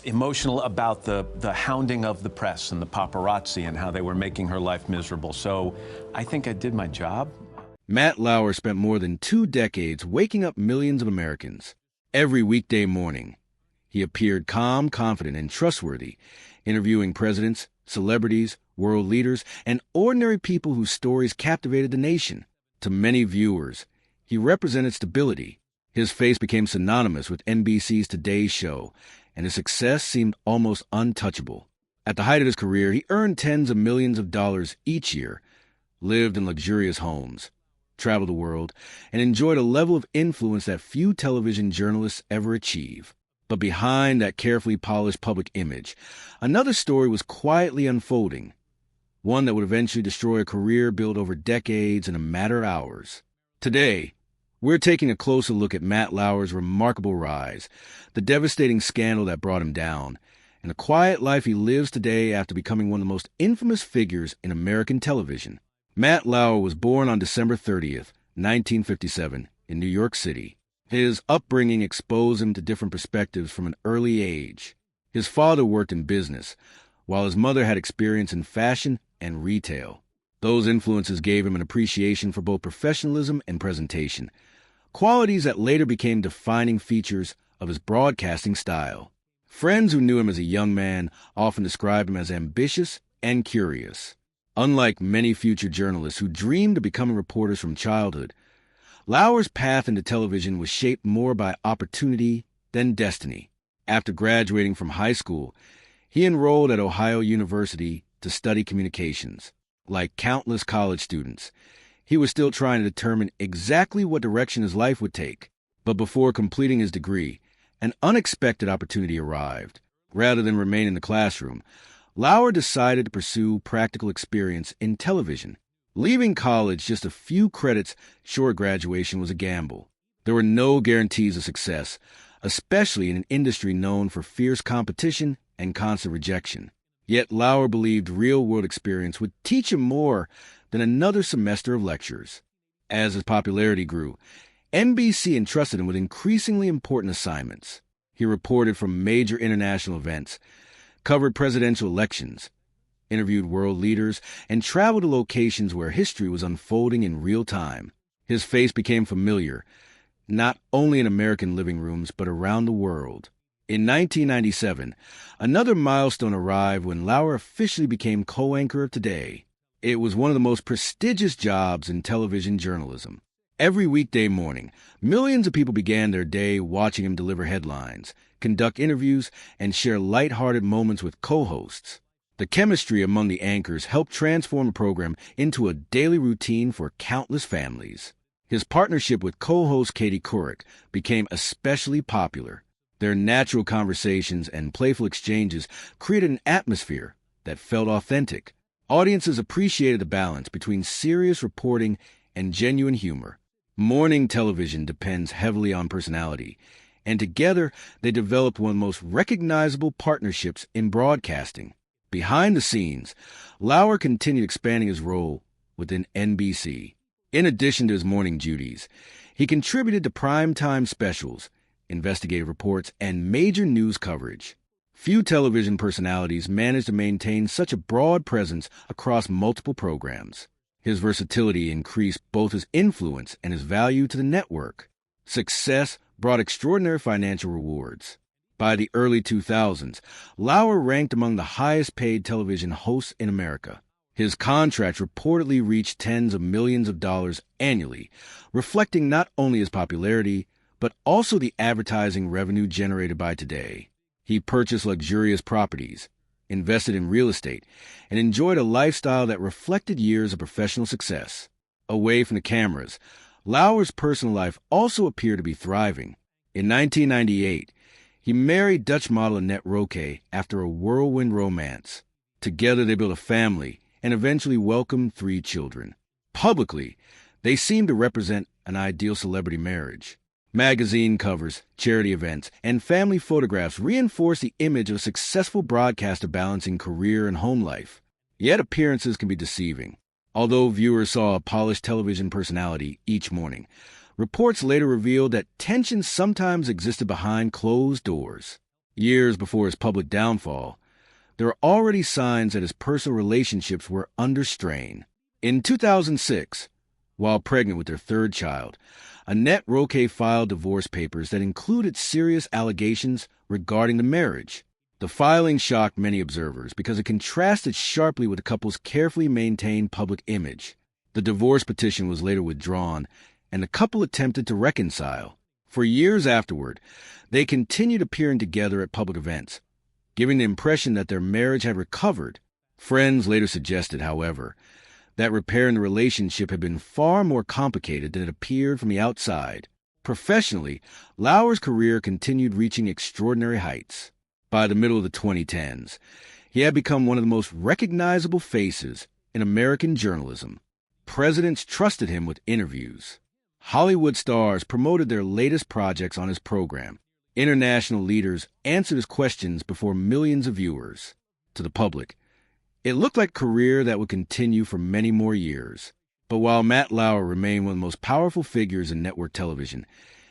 emotional about the hounding of the press and the paparazzi and how they were making her life miserable. So I think I did my job. Matt Lauer spent more than 2 decades waking up millions of Americans. Every weekday morning, he appeared calm, confident, and trustworthy, interviewing presidents, celebrities, world leaders, and ordinary people whose stories captivated the nation. To many viewers, he represented stability. His face became synonymous with NBC's Today Show, and his success seemed almost untouchable. At the height of his career, he earned tens of millions of dollars each year, lived in luxurious homes, traveled the world, and enjoyed a level of influence that few television journalists ever achieve. But behind that carefully polished public image, another story was quietly unfolding, one that would eventually destroy a career built over decades in a matter of hours. Today, we're taking a closer look at Matt Lauer's remarkable rise, the devastating scandal that brought him down, and the quiet life he lives today after becoming one of the most infamous figures in American television. Matt Lauer was born on December 30th, 1957, in New York City. His upbringing exposed him to different perspectives from an early age. His father worked in business, while his mother had experience in fashion and retail. Those influences gave him an appreciation for both professionalism and presentation, qualities that later became defining features of his broadcasting style. Friends who knew him as a young man often described him as ambitious and curious. Unlike many future journalists who dreamed of becoming reporters from childhood, Lauer's path into television was shaped more by opportunity than destiny. After graduating from high school, he enrolled at Ohio University to study communications. Like countless college students, he was still trying to determine exactly what direction his life would take. But before completing his degree, an unexpected opportunity arrived. Rather than remain in the classroom, Lauer decided to pursue practical experience in television. Leaving college just a few credits short of graduation was a gamble. There were no guarantees of success, especially in an industry known for fierce competition and constant rejection. Yet Lauer believed real-world experience would teach him more than another semester of lectures. As his popularity grew, NBC entrusted him with increasingly important assignments. He reported from major international events, covered presidential elections, interviewed world leaders, and traveled to locations where history was unfolding in real time. His face became familiar, not only in American living rooms, but around the world. In 1997, another milestone arrived when Lauer officially became co-anchor of Today. It was one of the most prestigious jobs in television journalism. Every weekday morning, millions of people began their day watching him deliver headlines, conduct interviews, and share lighthearted moments with co-hosts. The chemistry among the anchors helped transform the program into a daily routine for countless families. His partnership with co-host Katie Couric became especially popular. Their natural conversations and playful exchanges created an atmosphere that felt authentic. Audiences appreciated the balance between serious reporting and genuine humor. Morning television depends heavily on personality, and together they developed one of the most recognizable partnerships in broadcasting. Behind the scenes, Lauer continued expanding his role within NBC. In addition to his morning duties, he contributed to primetime specials, investigative reports, and major news coverage. Few television personalities managed to maintain such a broad presence across multiple programs. His versatility increased both his influence and his value to the network. Success brought extraordinary financial rewards. By the early 2000s, Lauer ranked among the highest-paid television hosts in America. His contracts reportedly reached tens of millions of dollars annually, reflecting not only his popularity, but also the advertising revenue generated by Today. He purchased luxurious properties, invested in real estate, and enjoyed a lifestyle that reflected years of professional success. Away from the cameras, Lauer's personal life also appeared to be thriving. In 1998, he married Dutch model Annette Roque after a whirlwind romance. Together they built a family and eventually welcomed 3 children. Publicly, they seemed to represent an ideal celebrity marriage. Magazine covers, charity events, and family photographs reinforce the image of a successful broadcaster balancing career and home life. Yet appearances can be deceiving. Although viewers saw a polished television personality each morning, reports later revealed that tension sometimes existed behind closed doors. Years before his public downfall, there were already signs that his personal relationships were under strain. In 2006, while pregnant with their third child, Annette Roque filed divorce papers that included serious allegations regarding the marriage. The filing shocked many observers because it contrasted sharply with the couple's carefully maintained public image. The divorce petition was later withdrawn, and the couple attempted to reconcile. For years afterward, they continued appearing together at public events, giving the impression that their marriage had recovered. Friends later suggested, however, that repairing the relationship had been far more complicated than it appeared from the outside. Professionally, Lauer's career continued reaching extraordinary heights. By the middle of the 2010s, he had become one of the most recognizable faces in American journalism. Presidents trusted him with interviews. Hollywood stars promoted their latest projects on his program. International leaders answered his questions before millions of viewers. To the public, it looked like a career that would continue for many more years. But while Matt Lauer remained one of the most powerful figures in network television,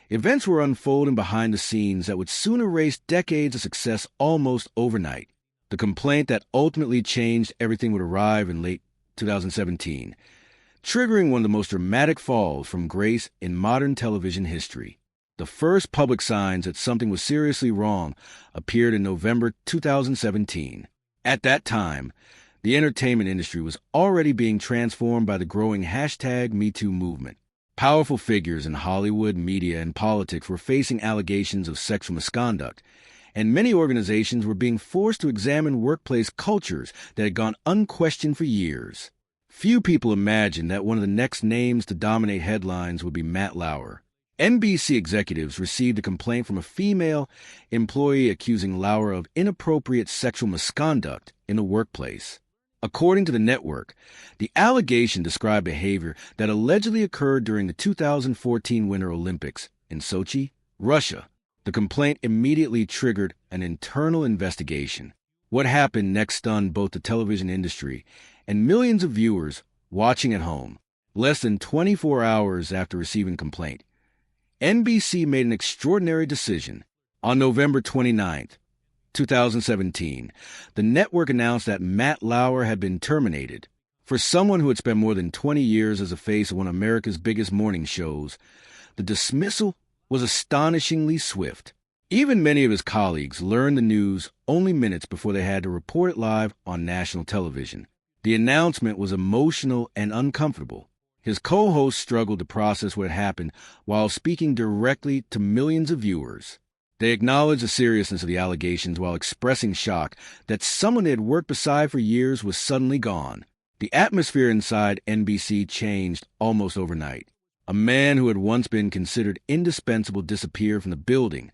events were unfolding behind the scenes that would soon erase decades of success almost overnight. The complaint that ultimately changed everything would arrive in late 2017, triggering one of the most dramatic falls from grace in modern television history. The first public signs that something was seriously wrong appeared in November 2017. At that time, the entertainment industry was already being transformed by the growing #MeToo movement. Powerful figures in Hollywood, media, and politics were facing allegations of sexual misconduct, and many organizations were being forced to examine workplace cultures that had gone unquestioned for years. Few people imagined that one of the next names to dominate headlines would be Matt Lauer. NBC executives received a complaint from a female employee accusing Lauer of inappropriate sexual misconduct in the workplace. According to the network, the allegation described behavior that allegedly occurred during the 2014 Winter Olympics in Sochi, Russia. The complaint immediately triggered an internal investigation. What happened next stunned both the television industry and millions of viewers watching at home. Less than 24 hours after receiving complaint, NBC made an extraordinary decision. On November 29th, 2017, the network announced that Matt Lauer had been terminated. For someone who had spent more than 20 years as a face of one of America's biggest morning shows, the dismissal was astonishingly swift. Even many of his colleagues learned the news only minutes before they had to report it live on national television. The announcement was emotional and uncomfortable. His co-hosts struggled to process what had happened while speaking directly to millions of viewers. They acknowledged the seriousness of the allegations while expressing shock that someone they had worked beside for years was suddenly gone. The atmosphere inside NBC changed almost overnight. A man who had once been considered indispensable disappeared from the building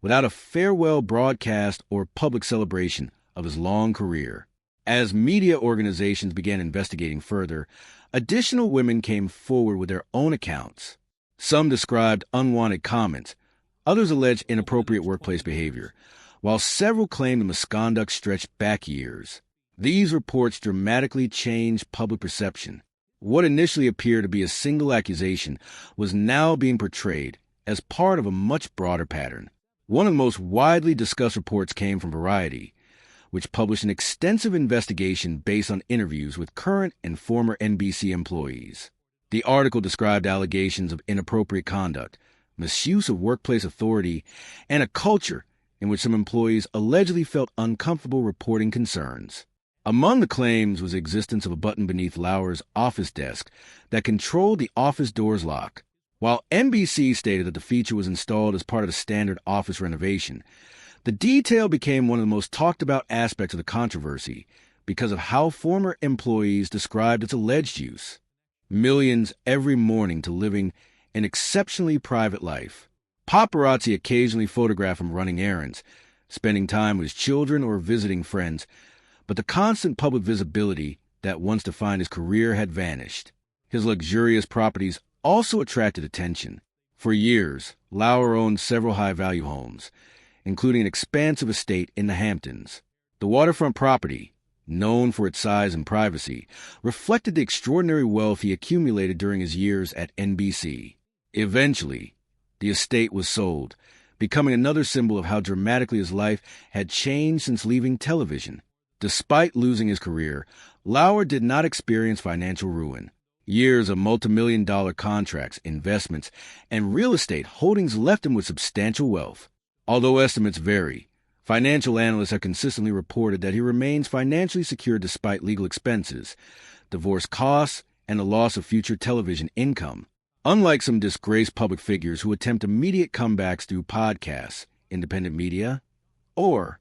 without a farewell broadcast or public celebration of his long career. As media organizations began investigating further, additional women came forward with their own accounts. Some described unwanted comments. Others alleged inappropriate workplace behavior, while several claimed the misconduct stretched back years. These reports dramatically changed public perception. What initially appeared to be a single accusation was now being portrayed as part of a much broader pattern. One of the most widely discussed reports came from Variety, which published an extensive investigation based on interviews with current and former NBC employees. The article described allegations of inappropriate conduct, misuse of workplace authority, and a culture in which some employees allegedly felt uncomfortable reporting concerns. Among the claims was the existence of a button beneath Lauer's office desk that controlled the office door's lock. While NBC stated that the feature was installed as part of the standard office renovation, the detail became one of the most talked about aspects of the controversy because of how former employees described its alleged use. Millions every morning to living an exceptionally private life. Paparazzi occasionally photographed him running errands, spending time with his children or visiting friends, but the constant public visibility that once defined his career had vanished. His luxurious properties also attracted attention. For years, Lauer owned several high-value homes, including an expansive estate in the Hamptons. The waterfront property, known for its size and privacy, reflected the extraordinary wealth he accumulated during his years at NBC. Eventually, the estate was sold, becoming another symbol of how dramatically his life had changed since leaving television. Despite losing his career, Lauer did not experience financial ruin. Years of multi-million-dollar contracts, investments, and real estate holdings left him with substantial wealth. Although estimates vary, financial analysts have consistently reported that he remains financially secure despite legal expenses, divorce costs, and the loss of future television income. Unlike some disgraced public figures who attempt immediate comebacks through podcasts, independent media, or